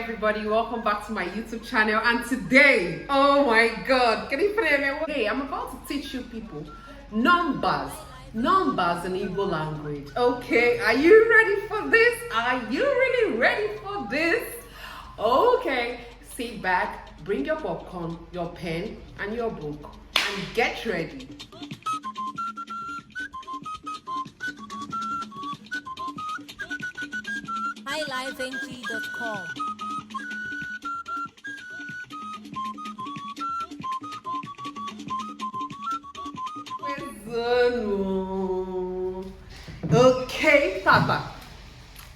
everybody, welcome back to my YouTube channel. And today, oh my god, can you play me? Hey, I'm about to teach you people numbers in Igbo language. Okay, are you ready for this? Are you really ready for this? Okay, sit back, bring your popcorn, your pen and your book and get ready. highlifeng.com. Okay, Tata.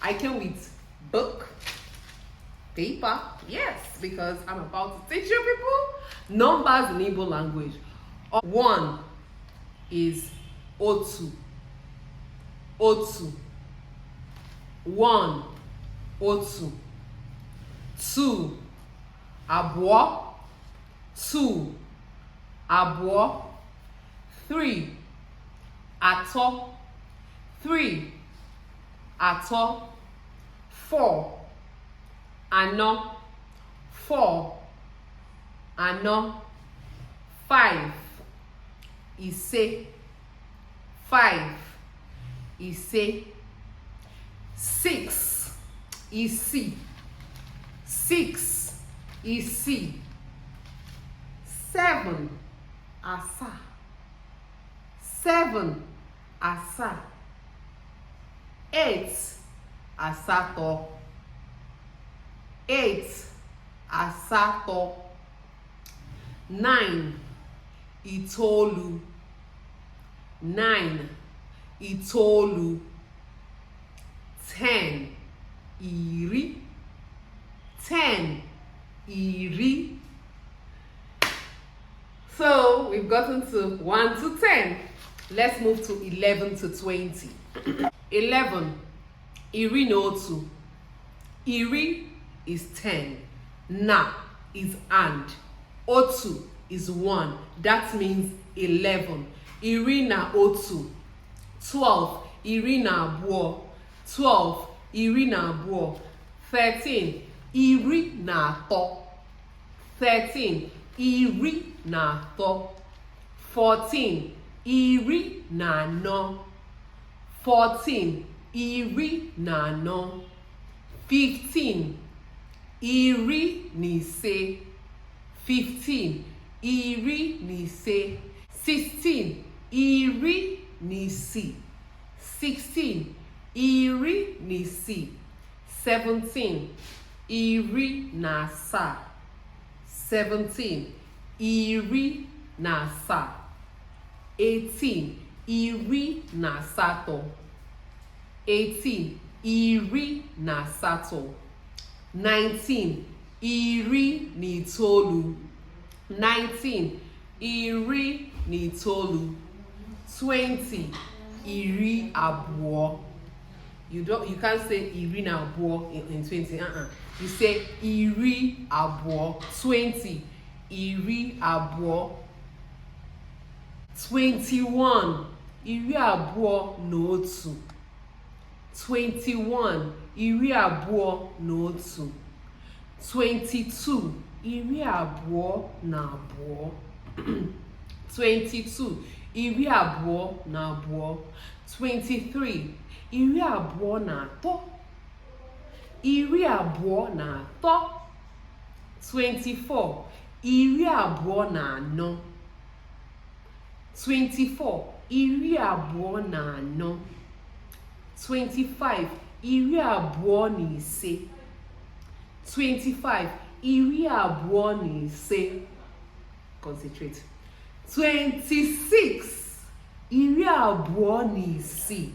I came with book, paper, yes, because I'm about to teach you people numbers in Igbo language. One is otu. Otu. One, otu. Two, abụọ. Two, abụọ. Three, atọ. Three, atọ. Four, anọ. Four, anọ. Five, ise. Five, ise. Six, isi. Six, isi. Seven, asa. Seven, asa. Eight, asato. Eight, asato. Nine, itoolu. Nine, itoolu. 10, iri. 10, iri. So we've gotten to 1 to 10. Let's move to 11 to 20. 11, iri na otu. Iri is 10. Na is and. Otu is 1. That means 11. Iri na otu. 12, iri na abụọ. 12, iri na abụọ. 13, iri na atọ. 13, iri na atọ. 14, iri na anọ. 14, iri na anọ. 15, iri na ise. 15, iri na ise. 16, iri na isii. 16, iri na isii. 17, iri na asaa. 17, iri na asaa. 18, iri na asatọ. 18, iri na asatọ. 19, iri na itoolu. 19, iri na itoolu. 20, iri abụọ. You can't say iri na abụọ in 20. You say iri abụọ. 20, iri abụọ. 21, iri abụọ na otu. 21, iri abụọ na otu. 22, iri abụọ na abụọ. 22, iri abụọ na abụọ. 23, iri abụọ na atọ. Iri abụọ na atọ. 24, iri abụọ na anọ. 24, iri abụọ na anọ. 25, iri abụọ na ise. 25, iri abụọ na ise. Concentrate. 26, iri abụọ na isii.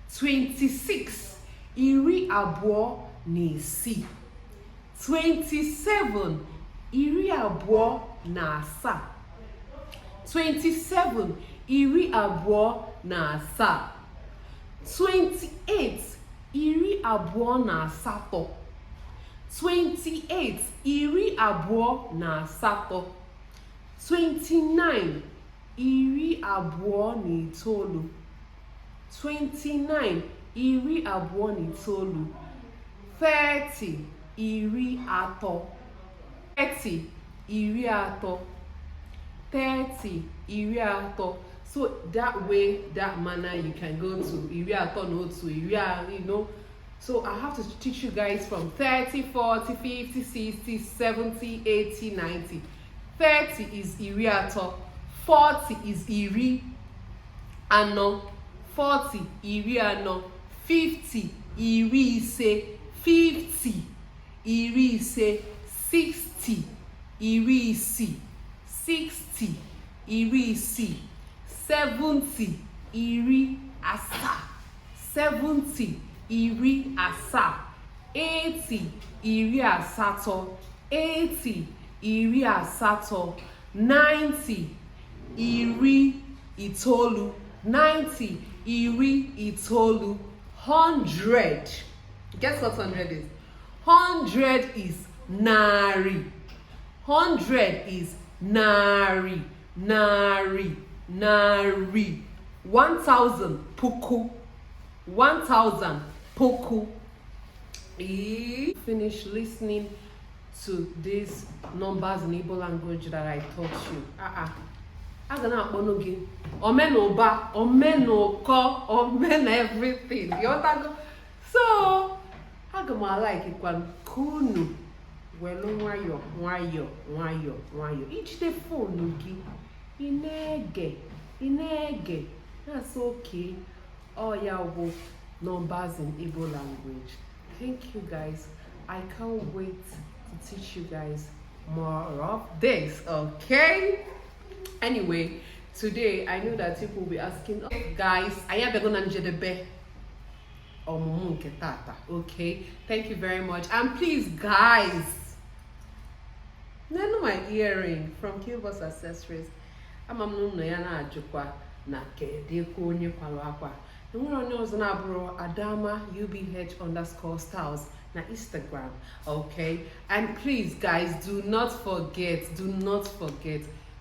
26, iri abụọ na isii. 27, iri abụọ na asaa. 27, iri abụọ na asaa. 28, iri abụọ na asatọ. 28, iri abụọ na asatọ. 29, iri abụọ na itoolu. 29, iri abụọ na itoolu. 30, iri atọ. 30, iri atọ. 30, iri atọ. So that way, that manner, you can go to iri atọ no to iri, you know. So I have to teach you guys from 30, 40, 50, 60, 70, 80, 90. 30 is iri atọ. 40 is iri anọ. 40 iri anọ. 50 iri ise. 50 iri ise. 60 iri isii. 60 iri isii. 70 iri asaa. 70 iri asaa. 80 iri asatọ. 80 iri asatọ. 90 iri itoolu. 90 iri itoolu. 100. Guess what 100 is? 100 is narị. 100 is narị. Narị. Narị. 1000 puku. 1000 puku. Finish listening to these numbers in Igbo language that I taught you. I'm gonna akpọnụ gị omenụba, omenụkọ, omen everything. You understand? So aga m like ikwan kunu welu nwayọ nwayọ nwayọ nwayọ. Ijide phone gị, ị na-ege. That's okay. Oh yeah, well, numbers in Igbo language. Thank you guys. I can't wait to teach you guys more of this, okay? Anyway, today I know that people will be asking, oh, guys, okay? Thank you very much. And please, guys, none my earring from Kilbos Accessories. I'm na kedeko onye kwalo akwa. Nwere onye ọzọ na-abụrụ Adama UBH_styles na Instagram, okay? And please guys, do not forget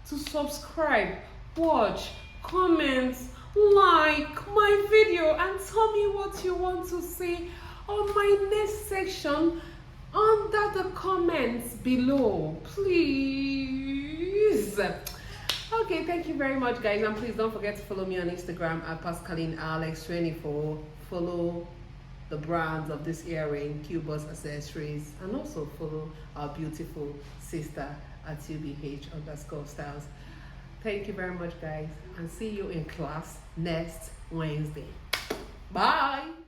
to subscribe, watch, comment, like my video, and tell me what you want to see on my next section under the comments below, please. Okay, thank you very much, guys, and please don't forget to follow me on Instagram at PascalineAlex24. Follow the brands of this earring, Kilbos Accessories, and also follow our beautiful sister at UBH_styles. Thank you very much, guys, and see you in class next Wednesday. Bye.